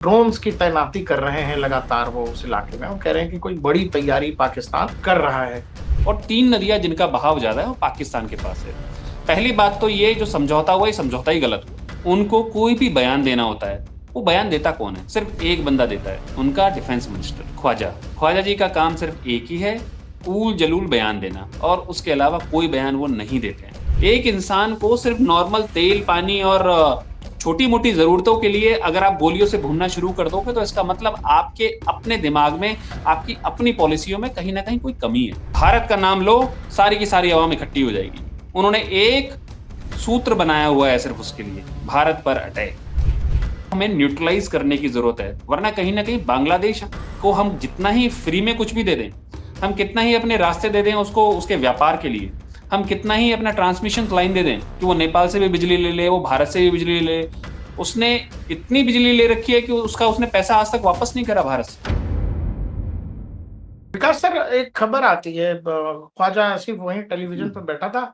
Drones की तैनाती कर रहे हैं लगातार वो उस इलाके में। वो कह रहे हैं कि कोई बड़ी तैयारी पाकिस्तान कर रहा है। और 3 नदियाँ जिनका बहाव ज़्यादा है वो पाकिस्तान के पास है। पहली बात तो ये जो समझौता हुआ ये समझौता ही गलत हुआ। उनको कोई भी बयान देना होता है, वो बयान देता कौन है? सिर्फ़ एक बंदा देता है, उनका डिफेंस मिनिस्टर ख्वाजा। ख्वाजा जी का काम सिर्फ़ एक ही है, ऊल-जलूल बयान देना और उसके अलावा कोई बयान वो नहीं देते हैं। एक इंसान को सिर्फ़ नॉर्मल तेल, पानी और छोटी-मोटी ज़रूरतों के लिए अगर आप गोलियों से भूनना शुरू कर दोगे तो इसका मतलब आपके अपने दिमाग में, आपकी अपनी पॉलिसियों में कहीं न कहीं कोई कमी है। भारत का नाम लो, सारी की सारी अवाम इकट्ठी हो जाएगी। उन्होंने एक सूत्र बनाया हुआ है सिर्फ़ उसके लिए, भारत पर अटैक। हमें न्यूट्रलाइज़ करने की ज़रूरत है, वरना कहीं न कहीं बांग्लादेश को हम जितना ही फ्री में कुछ भी दे दें, हम कितना ही अपने रास्ते दे दें उसको उसके व्यापार के लिए, हम कितना ही अपना ट्रांसमिशन लाइन दे दें कि वो नेपाल से भी बिजली ले ले, वो भारत से भी बिजली ले ले, उसने इतनी बिजली ले रखी है कि उसका उसने पैसा आज तक वापस नहीं करा भारत से। विकास सर, एक खबर आती है, ख्वाजा आसिफ वहीं टेलीविजन पर बैठा था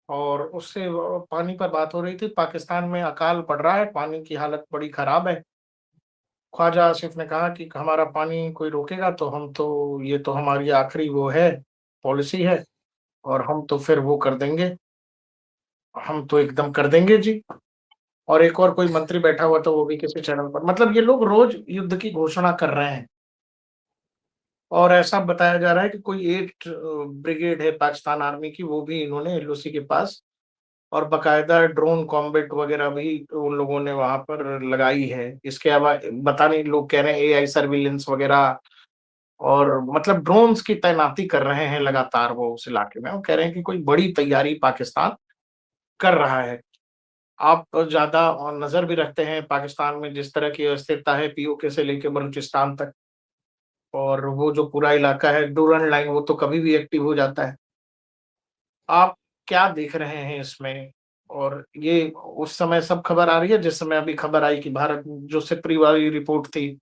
और उससे पानी पर बात हो रही थी। पाकिस्तान में अकाल पड़ रहा है, पानी की हालत बड़ी खराब है। ख्वाजा आसिफ ने कहा कि हमारा पानी कोई रोकेगा तो हम तो, ये तो हमारी आखिरी वो है, पॉलिसी है, और हम तो फिर वो कर देंगे, हम तो एकदम कर देंगे जी। और एक और कोई मंत्री बैठा हुआ था, वो भी किसी चैनल पर, मतलब ये लोग रोज युद्ध की घोषणा कर रहे हैं। और ऐसा बताया जा रहा है कि कोई 8 ब्रिगेड है पाकिस्तान आर्मी की, वो भी इन्होंने एलओसी के पास, और बाकायदा ड्रोन कॉम्बैट वगैरह भी उन लोगों ने वहां पर लगाई है। इसके अलावा बता नहीं, लोग कह रहे हैं एआई सर्विलेंस वगैरह, और मतलब ड्रोन्स की तैनाती कर रहे हैं लगातार वो उस इलाके में। वो कह रहे हैं कि कोई बड़ी तैयारी पाकिस्तान कर रहा है। आप ज्यादा नजर भी रखते हैं पाकिस्तान में जिस तरह की अस्थिरता है, पीओके से लेके बलूचिस्तान तक, और वो जो पूरा इलाका है डूरन लाइन, वो तो कभी भी एक्टिव हो जाता है। आप क्या देख रहे हैं इसमें? और ये उस समय सब खबर आ रही है जिस समय अभी खबर आई कि भारत, जो सिप्री वाली रिपोर्ट थी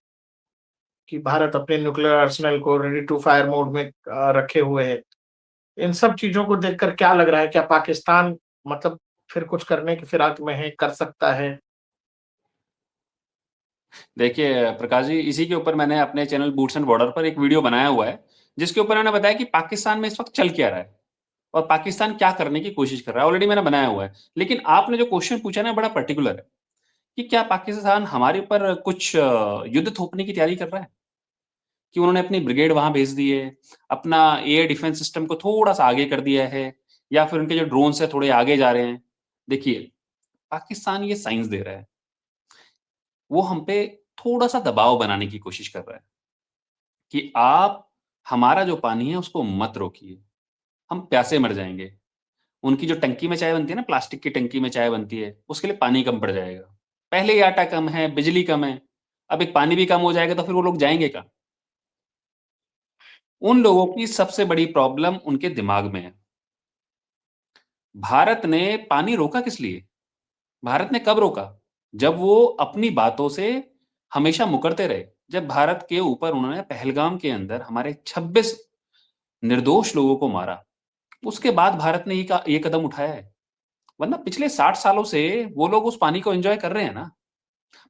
कि भारत अपने न्यूक्लियर आर्सेनल को रेडी टू फायर मोड में रखे हुए है। इन सब चीजों को देखकर क्या लग रहा है? क्या पाकिस्तान मतलब फिर कुछ करने की फिराक में है, कर सकता है? देखिए प्रकाश जी, इसी के ऊपर मैंने अपने चैनल बूट्स एंड बॉर्डर पर एक वीडियो बनाया हुआ है, जिसके ऊपर मैंने बताया कि पाकिस्तान में इस वक़्त चल क्या रहा है और पाकिस्तान क्या करने की कोशिश कर रहा है। ऑलरेडी मैंने बनाया हुआ है। लेकिन आपने जो क्वेश्चन पूछा ना बड़ा पर्टिकुलर है, कि क्या पाकिस्तान हमारे ऊपर कुछ युद्ध थोपने की तैयारी कर रहा है? कि उन्होंने अपनी ब्रिगेड वहाँ भेज दी है, अपना एयर डिफेंस सिस्टम को थोड़ा-सा आगे कर दिया है या फिर उनके जो ड्रोन्स हैं थोड़े आगे जा रहे हैं। देखिए, पाकिस्तान ये साइंस दे रहा है, वो हम पे थोड़ा-सा दबाव बनाने की कोशिश कर रहा है, कि आप हमारा जो पानी है उसको मत रोकिए, हम प्यासे मर जाएँगे। उनकी जो टंकी में चाय बनती है ना, प्लास्टिक की टंकी में चाय बनती है, उसके लिए पानी कम पड़ जाएगा। पहले ही आटा कम है, बिजली कम है, अब एक पानी भी कम हो जाएगा तो फिर वो लोग जाएँगे कहाँ? उन लोगों की सबसे बड़ी प्रॉब्लम उनके दिमाग में है। भारत ने पानी रोका किस लिए? भारत ने कब रोका? जब वो अपनी बातों से हमेशा मुकरते रहे। जब भारत के ऊपर उन्होंने पहलगाम के अंदर हमारे 26 निर्दोष लोगों को मारा, उसके बाद भारत ने ये कदम उठाया है। वरना पिछले 60 सालों से वो लोग उस पानी को एन्जॉय कर रहे हैं ना।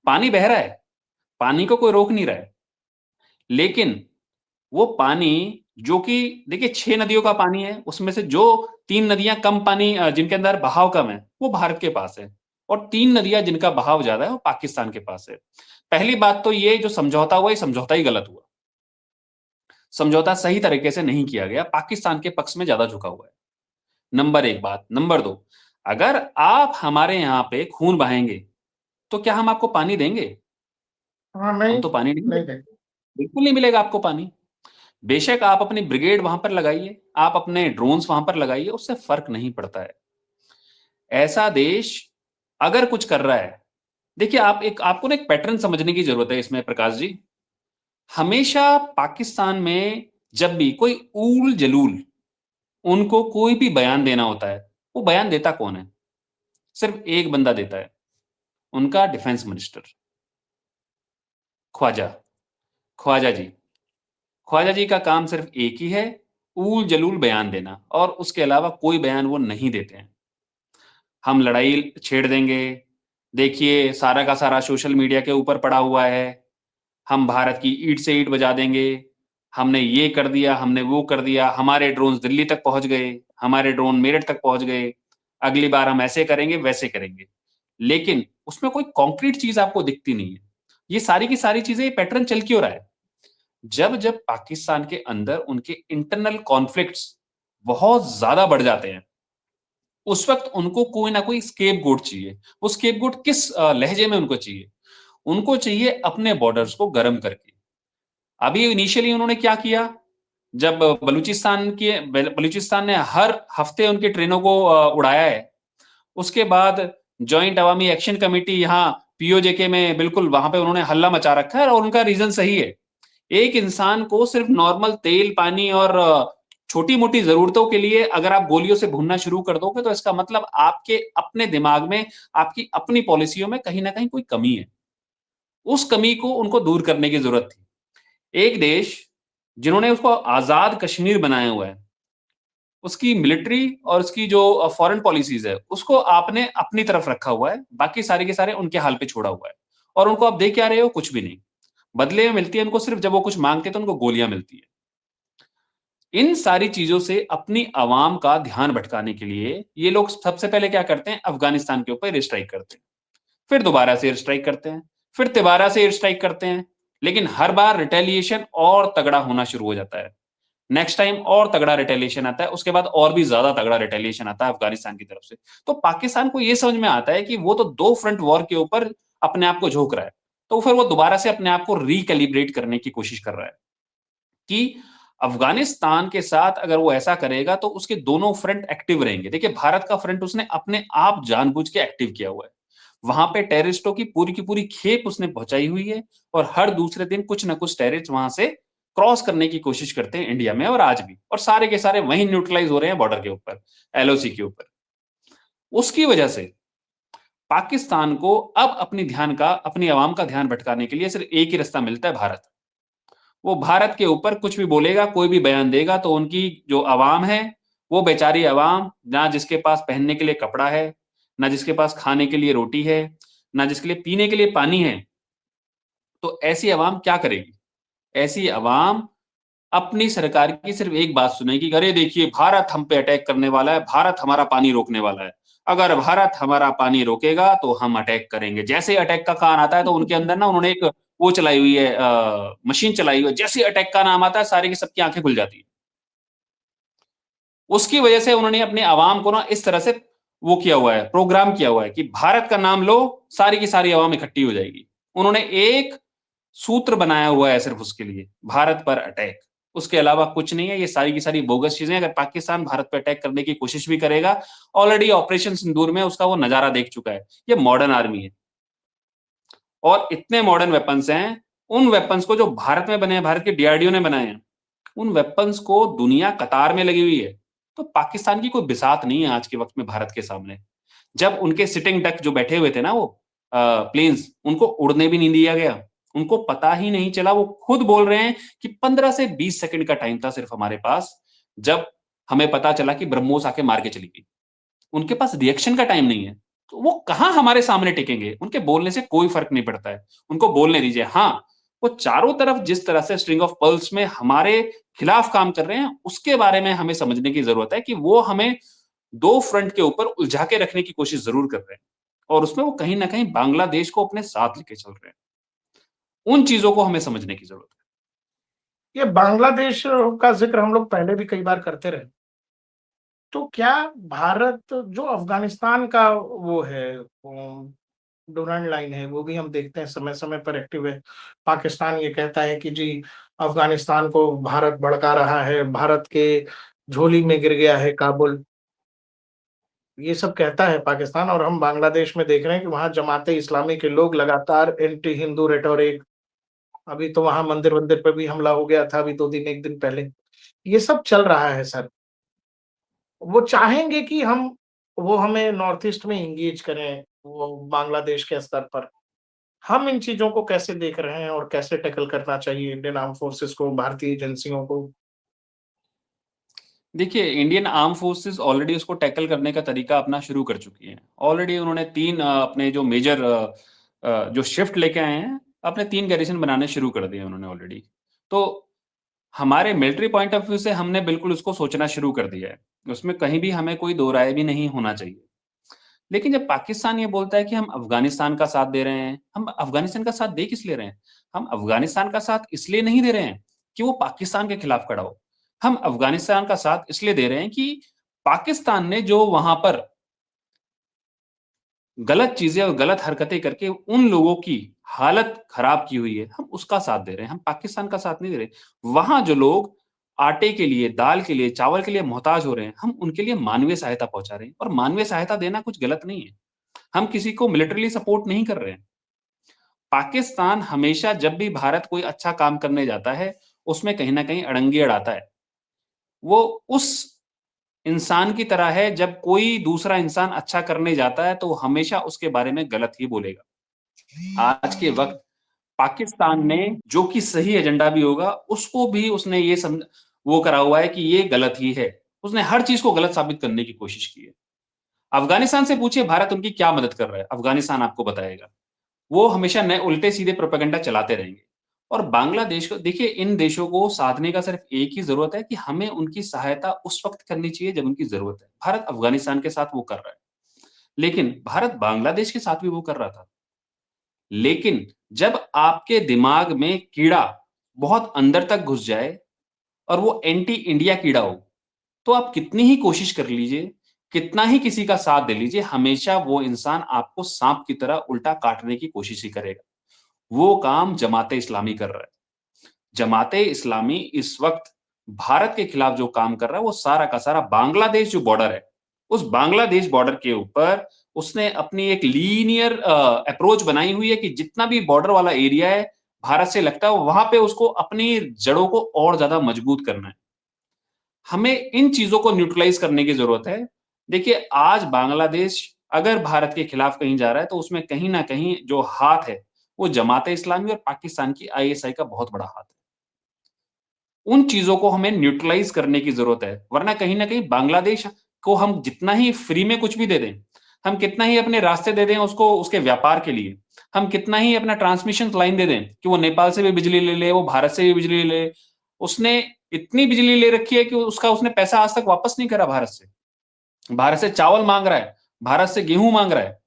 पानी बह रहा है, पानी को कोई रोक नहीं रहा है। लेकिन वो पानी जो कि देखिए 6 नदियों का पानी है, उसमें से जो 3 नदियाँ कम पानी जिनके अंदर बहाव कम है, वो भारत के पास है और 3 नदियाँ जिनका बहाव ज़्यादा है, वो पाकिस्तान के पास है। पहली बात तो ये जो समझौता हुआ, ये समझौता ही गलत हुआ। समझौता सही तरीके से नहीं किया गया, पाकिस्तान के पक्ष में ज़्यादा झुका हुआ है। नंबर 1 बात। नंबर 2, अगर आप हमारे यहाँ पे खून बहाएँगे, तो क्या हम आपको पानी देंगे? हाँ, हम नहीं, तो पानी नहीं नहीं देंगे। देंगे। बिल्कुल नहीं मिलेगा आपको पानी। बेशक आप अपनी ब्रिगेड वहाँ पर लगाइए, आप अपने ड्रोन्स वहाँ पर लगाइए, उससे फ़र्क नहीं पड़ता है। ऐसा देश अगर कुछ कर रहा है, देखिए आप एक आपको ना एक पैटर्न समझने की ज़रूरत है इसमें प्रकाश जी। हमेशा पाकिस्तान में जब भी कोई ऊल-जलूल उनको कोई भी बयान देना होता है, वो बयान देता कौन है? सिर्फ़ एक बंदा देता है, उनका डिफेंस मिनिस्टर, ख्वाजा, ख्वाजा जी। ख्वाजा जी का काम सिर्फ़ एक ही है, ऊल-जलूल बयान देना और उसके अलावा कोई बयान वो नहीं देते हैं। हम लड़ाई छेड़ देंगे। देखिए सारा का सारा सोशल मीडिया के ऊपर पड़ा हुआ है, हम भारत की ईंट से ईंट बजा देंगे, हमने ये कर दिया, हमने वो कर दिया, हमारे ड्रोन्स दिल्ली तक पहुँच गए, हमारे ड्रोन मेरठ तक पहुँच गए, अगली बार हम ऐसे करेंगे, वैसे करेंगे। लेकिन उसमें कोई कॉन्क्रीट चीज़ आपको दिखती नहीं है। ये सारी की सारी चीज़ें, ये पैटर्न चल क्यों रहा है? जब-जब पाकिस्तान के अंदर उनके इंटरनल कॉन्फ्लिक्ट्स बहुत ज़्यादा बढ़ जाते हैं, उस वक़्त उनको कोई ना कोई स्केपगोट चाहिए। वो स्केपगोट किस लहजे में उनको चाहिए? उनको चाहिए अपने बॉर्डर्स को गरम करके। अभी इनिशियली उन्होंने क्या किया? जब बलूचिस्तान ने हर हफ्ते उनकी ट्रेनों को उड़ाया है, उसके बाद जॉइंट अवामी एक्शन कमेटी यहाँ पीओजेके में बिल्कुल वहाँ पे उन्होंने हल्ला मचा रखा है और उनका रीज़न सही है। एक इंसान को सिर्फ नॉर्मल तेल, पानी और छोटी-मोटी ज़रूरतों के लिए अगर आप गोलियों से भूनना शुरू कर दोगे, तो इसका मतलब आपके अपने दिमाग में, आपकी अपनी पॉलिसियों में कहीं न कहीं कोई कमी है। उस कमी को उनको दूर करने की ज़रूरत थी। एक देश जिन्होंने उसको आज़ाद कश्मीर बनाया हुआ है, उसकी मिलिट्री और उसकी जो फॉरेन पॉलिसीज़ है, उसको आपने अपनी तरफ रखा हुआ है, बाकी सारे के सारे उनके हाल पे छोड़ा हुआ है। और उनको आप दे क्या रहे हो? कुछ भी नहीं। बदले में मिलती है उनको, सिर्फ जब वो कुछ माँगते हैं तो उनको गोलियाँ मिलती हैं। इन सारी चीज़ों से अपनी आवाम का ध्यान भटकाने के लिए ये लोग सबसे पहले क्या करते हैं? अफ़गानिस्तान के ऊपर एयर स्ट्राइक करते हैं। फिर दोबारा से एयर स्ट्राइक करते हैं, फिर तिबारा से एयर स्ट्राइक करते हैं, लेकिन हर बार रिटेलिएशन और तगड़ा होना शुरू हो जाता है। नेक्स्ट टाइम और तगड़ा रिटेलिएशन आता है, उसके बाद और भी ज़्यादा तगड़ा रिटेलिएशन आता है अफ़गानिस्तान की तरफ से। तो पाकिस्तान को ये समझ में आता है कि वो तो 2 फ्रंट वॉर के ऊपर अपने आप को झोंक रहा है, तो फिर वो दोबारा से अपने आप को रिकैलिब्रेट करने की कोशिश कर रहा है कि अफ़गानिस्तान के साथ अगर वो ऐसा करेगा तो उसके दोनों फ्रंट एक्टिव रहेंगे। देखिए भारत का फ्रंट उसने अपने आप जानबूझ के एक्टिव किया हुआ है। वहाँ पे टेररिस्टों की पूरी खेप उसने पहुँचाई हुई है और हर दूसरे दिन कुछ न कुछ टेररिस्ट वहाँ से क्रॉस करने की कोशिश करते हैं इंडिया में और आज भी। और सारे के सारे वहीं न्यूट्रलाइज़ हो रहे हैं बॉर्डर के ऊपर, एलओसी के ऊपर। उसकी वजह से पाकिस्तान को अब अपनी आवाम का ध्यान भटकाने के लिए सिर्फ़ एक ही रास्ता मिलता है, भारत। वो भारत के ऊपर कुछ भी बोलेगा, कोई भी बयान देगा तो उनकी जो आवाम है, वो बेचारी आवाम, ना जिसके पास पहनने के लिए कपड़ा है, ना जिसके पास खाने के लिए रोटी है, ना जिसके लिए पीने के लिए पानी है, तो ऐसी आवाम क्या करेगी? ऐसी आवाम अपनी सरकार की सिर्फ़ एक बात सुनेगी, अरे देखिए भारत हम पे अटैक करने वाला है, भारत हमारा पानी रोकने वाला है। अगर भारत हमारा पानी रोकेगा तो हम अटैक करेंगे। जैसे ही अटैक का कान आता है तो उनके अंदर ना उन्होंने एक वो चलाई हुई है, मशीन चलाई हुई है, जैसे ही अटैक का नाम आता है सारी की सबकी आँखें खुल जाती हैं। उसकी वजह से उन्होंने अपने आवाम को ना इस तरह से वो किया हुआ है, प्रोग्राम किया हुआ है कि भारत का नाम लो, सारी की सारी आवाम इकट्ठी हो जाएगी। उन्होंने एक सूत्र बनाया हुआ है सिर्फ़ उसके लिए, भारत पर अटैक। उसके अलावा कुछ नहीं है, ये सारी की सारी बोगस चीज़ें हैं। अगर पाकिस्तान भारत पे अटैक करने की कोशिश भी करेगा, ऑलरेडी ऑपरेशन सिंदूर में उसका वो नज़ारा देख चुका है। ये मॉडर्न आर्मी है और इतने मॉडर्न वेपन्स हैं, उन वेपन्स को जो भारत में बने हैं, भारत के डीआरडीओ ने बनाए हैं, उन वेपन्स को दुनिया कतार में लगी हुई है। तो पाकिस्तान की कोई बिसात नहीं है आज के वक़्त में भारत के सामने। जब उनके सिटिंग डक जो बैठे हुए थे ना वो प्लेन्स, उनको उड़ने भी नहीं दिया गया। उनको पता ही नहीं चला, वो खुद बोल रहे हैं कि 15 से 20 सेकंड का टाइम था सिर्फ हमारे पास, जब हमें पता चला कि ब्रह्मोस आके मार के चली गई। उनके पास रिएक्शन का टाइम नहीं है। तो वो कहाँ हमारे सामने टिकेंगे? उनके बोलने से कोई फ़र्क नहीं पड़ता है। उनको बोलने दीजिए। हाँ, वो चारों तरफ जिस तरह से स्ट्रिंग ऑफ पर्ल्स में हमारे खिलाफ काम कर रहे हैं, उसके बारे में हमें समझने की ज़रूरत है कि वो हमें 2 फ्रंट के ऊपर उलझा के रखने की कोशिश ज़रूर कर रहे हैं और उसमें वो कहीं न कहीं बांग्लादेश को अपने साथ लेके चल रहे हैं। उन चीज़ों को हमें समझने की ज़रूरत है। ये बांग्लादेश का ज़िक्र हम लोग पहले भी कई बार करते रहे। तो क्या भारत जो अफ़गानिस्तान का वो है डोनाल्ड लाइन है, वो भी हम देखते हैं समय-समय पर एक्टिव है। पाकिस्तान ये कहता है कि जी अफ़गानिस्तान को भारत भड़का रहा है, भारत के झोली में गिर गया है काबुल। ये सब कहता है पाकिस्तान और हम बांग्लादेश में देख रहे हैं कि वहाँ जमात-ए-इस्लामी के लोग लगातार एंटी हिंदू रेटोरिक, अभी तो वहाँ मंदिर-वंदिर पे भी हमला हो गया था अभी 1 दिन पहले। ये सब चल रहा है सर। वो चाहेंगे कि हम वो हमें नॉर्थ ईस्ट में एंगेज करें, वो बांग्लादेश के स्तर पर। हम इन चीज़ों को कैसे देख रहे हैं और कैसे टैकल करना चाहिए इंडियन आर्म्ड फोर्सेस को, भारतीय एजेंसियों को? देखिए, इंडियन आर्म फोर्सेस ऑलरेडी उसको टैकल करने का तरीका अपना शुरू कर चुकी हैं। ऑलरेडी उन्होंने 3 अपने जो मेजर जो शिफ्ट लेके आए हैं, अपने 3 गैरिसन बनाने शुरू कर दिए उन्होंने ऑलरेडी। तो हमारे मिलिट्री पॉइंट ऑफ व्यू से हमने बिल्कुल उसको सोचना शुरू कर दिया है। उसमें कहीं भी हमें कोई दो राय भी नहीं होना चाहिए। लेकिन जब पाकिस्तान ये बोलता है कि हम अफ़गानिस्तान का साथ दे रहे हैं, हम अफ़गानिस्तान का साथ दे किस लिए रहे हैं? हम अफ़गानिस्तान का साथ इसलिए नहीं दे रहे हैं कि वो पाकिस्तान के खिलाफ खड़ा हो। हम अफ़गानिस्तान का साथ इसलिए दे रहे हैं कि पाकिस्तान ने जो वहाँ पर गलत चीज़ें और गलत हरकतें करके उन लोगों की हालत खराब की हुई है, हम उसका साथ दे रहे हैं, हम पाकिस्तान का साथ नहीं दे रहे। वहाँ जो लोग आटे के लिए, दाल के लिए, चावल के लिए मोहताज हो रहे हैं, हम उनके लिए मानवीय सहायता पहुँचा रहे हैं और मानवीय सहायता देना कुछ गलत नहीं है। हम किसी को मिलिटरीली सपोर्ट नहीं कर रहे हैं। पाकिस्तान हमेशा जब भी भारत कोई अच्छा काम करने जाता है, उसमें कहीं न कहीं अड़ंगी अड़ाता है। वो उस इंसान की तरह है जब कोई दूसरा इंसान अच्छा करने जाता है तो वो हमेशा उसके बारे में गलत ही बोलेगा। आज के वक़्त पाकिस्तान ने जो कि सही एजेंडा भी होगा, उसको भी उसने ये वो करा हुआ है कि ये गलत ही है। उसने हर चीज़ को गलत साबित करने की कोशिश की है। अफ़गानिस्तान से पूछिए भारत उनकी क्या मदद कर रहा है, अफ़गानिस्तान आपको बताएगा। वो हमेशा नए उल्टे-सीधे प्रोपेगेंडा चलाते रहेंगे। और बांग्लादेश को देखिए इन देशों को साधने का सिर्फ़ एक ही ज़रूरत है कि हमें उनकी सहायता उस वक़्त करनी चाहिए जब उनकी ज़रूरत है। भारत अफ़गानिस्तान के साथ वो कर रहा है। लेकिन भारत बांग्लादेश के साथ भी वो कर रहा था। लेकिन जब आपके दिमाग में कीड़ा बहुत अंदर तक घुस जाए और वो एंटी इंडिया कीड़ा हो, तो आप कितनी ही कोशिश कर लीजिए, कितना ही किसी का साथ दे लीजिए, हमेशा वो इंसान आपको साँप की तरह उल्टा काटने की कोशिश ही करेगा। वो काम जमात-ए-इस्लामी कर रहा है। जमात-ए-इस्लामी इस वक़्त भारत के खिलाफ जो काम कर रहा है, वो सारा का सारा बांग्लादेश जो बॉर्डर है, उस बांग्लादेश बॉर्डर के ऊपर उसने अपनी एक लीनियर अप्रोच बनाई हुई है कि जितना भी बॉर्डर वाला एरिया है, भारत से लगता है, वहाँ पे उसको अपनी जड़ों को और ज़्यादा मजबूत करना है। हमें इन चीज़ों को न्यूट्रलाइज़ करने की ज़रूरत है। देखिए, आज बांग्लादेश अगर भारत के खिलाफ कहीं जा रहा है, तो उसमें कहीं न कहीं जो हाथ है, वो जमात-ए-इस्लामी और पाकिस्तान की आईएसआई का बहुत बड़ा हाथ है। उन चीज़ों को हमें न्यूट्रलाइज़ करने की ज़रूरत है, वरना कहीं न कहीं बांग्लादेश को हम जितना ही फ्री में कुछ भी दे दें, हम कितना ही अपने रास्ते दे दें उसको उसके व्यापार के लिए, हम कितना ही अपना ट्रांसमिशन लाइन दे दें कि वो नेपाल से भी बिजली ले ले, वो भारत से भी बिजली ले ले। उसने इतनी बिजली ले रखी है कि उसका उसने पैसा आज तक वापस नहीं करा भारत से। भारत से चावल माँग रहा है, भारत से गेहूँ माँग रहा है,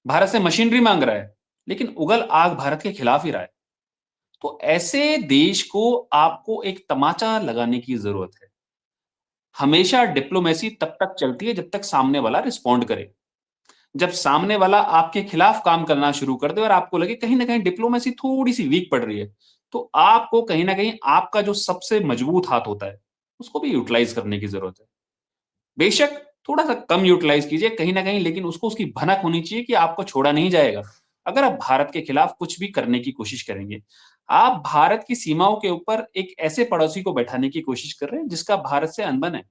भारत से मशीनरी माँग रहा है, लेकिन उगल आग भारत के खिलाफ ही रहा है। तो ऐसे देश को आपको एक तमाचा लगाने की ज़रूरत है। हमेशा डिप्लोमेसी तब तक चलती है जब तक सामने वाला रिस्पॉन्ड करे। जब सामने वाला आपके खिलाफ काम करना शुरू कर दे और आपको लगे कहीं न कहीं डिप्लोमेसी थोड़ी-सी वीक पड़ रही है, तो आपको कहीं न कहीं आपका जो सबसे मजबूत हाथ होता है, उसको भी यूटिलाइज़ करने की ज़रूरत है। बेशक थोड़ा-सा कम यूटिलाइज़ कीजिए कहीं न कहीं लेकिन उसको उसकी भनक होनी चाहिए कि आपको छोड़ा नहीं जाएगा। अगर आप भारत के खिलाफ कुछ भी करने की कोशिश करेंगे, आप भारत की सीमाओं के ऊपर एक ऐसे पड़ोसी को बैठाने की कोशिश कर रहे हैं जिसका भारत से अनबन है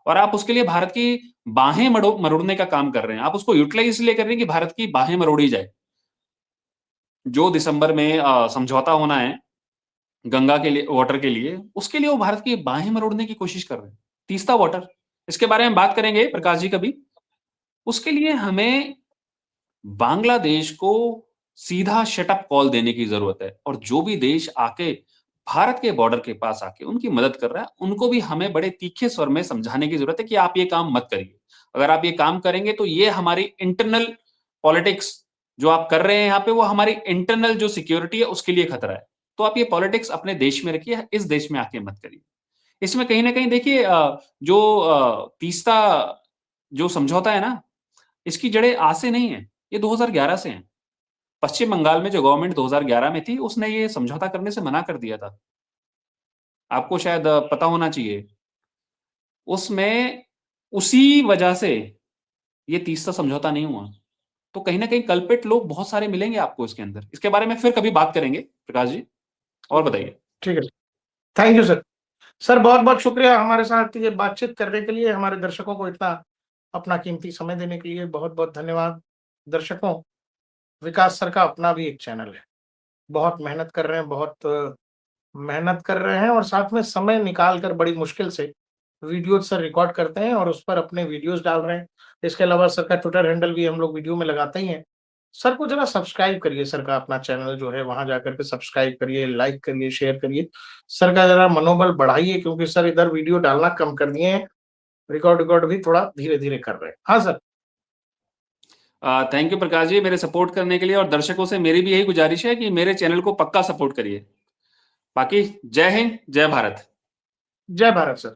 और आप उसके लिए भारत की बाहें मरोड़ने का काम कर रहे हैं। आप उसको यूटिलाइज़ इसलिए कर रहे हैं कि भारत की बाहें मरोड़ी जाए। जो दिसंबर में समझौता होना है गंगा के लिए वाटर के लिए, उसके लिए वो भारत की बाहें मरोड़ने की कोशिश कर रहे हैं। तीस्ता वाटर, इसके बारे में बात करेंगे प्रकाश जी कभी। उसके लिए हमें बांग्लादेश को सीधा शट अप कॉल देने की ज़रूरत है और जो भी देश आके भारत के बॉर्डर के पास आके उनकी मदद कर रहा है, उनको भी हमें बड़े तीखे स्वर में समझाने की ज़रूरत है कि आप ये काम मत करिए। अगर आप ये काम करेंगे तो ये हमारी इंटरनल पॉलिटिक्स जो आप कर रहे हैं यहाँ पे वो हमारी इंटरनल जो सिक्योरिटी है उसके लिए खतरा है। तो आप ये पॉलिटिक्स अपने देश में रखिए, इस देश में आके मत करिए। इसमें कहीं न कहीं देखिए जो तीस्ता जो समझौता है ना, इसकी जड़ें आज से नहीं है, ये 2011 से हैं। पश्चिम बंगाल में जो गवर्नमेंट 2011 में थी, उसने ये समझौता करने से मना कर दिया था। आपको शायद पता होना चाहिए। उसमें उसी वजह से ये तीसरा समझौता नहीं हुआ। तो कहीं न कहीं कल्प्रिट लोग बहुत सारे मिलेंगे आपको इसके अंदर। इसके बारे में फिर कभी बात करेंगे प्रकाश जी, और बताइए? ठीक है। Thank you sir. सर बहुत-बहुत शुक्रिया हमारे साथ ये बातचीत करने के लिए, हमारे दर्शकों को इतना अपना कीमती समय देने के लिए बहुत-बहुत धन्यवाद। दर्शकों, विकास सर का अपना भी एक चैनल है। बहुत मेहनत कर रहे हैं, बहुत मेहनत कर रहे हैं और साथ में समय निकाल कर बड़ी मुश्किल से वीडियो सर रिकॉर्ड करते हैं और उस पर अपने वीडियोज़ डाल रहे हैं। इसके अलावा सर का ट्विटर हैंडल भी हम लोग वीडियो में लगाते ही हैं। सर को ज़रा सब्सक्राइब करिए, सर का अपना चैनल जो है वहाँ जाकर के सब्सक्राइब करिए, लाइक करिए, शेयर करिए। सर का ज़रा मनोबल बढ़ाइए क्योंकि सर इधर वीडियो डालना कम कर दिए हैं। रिकॉर्ड भी थोड़ा धीरे-धीरे कर रहे हैं। हाँ sir. Thank you Prakash ji मेरे सपोर्ट करने के लिए, और दर्शकों से मेरी भी यही गुजारिश है कि मेरे चैनल को पक्का सपोर्ट करिए। बाकी जय हिंद, जय भारत। जय भारत सर।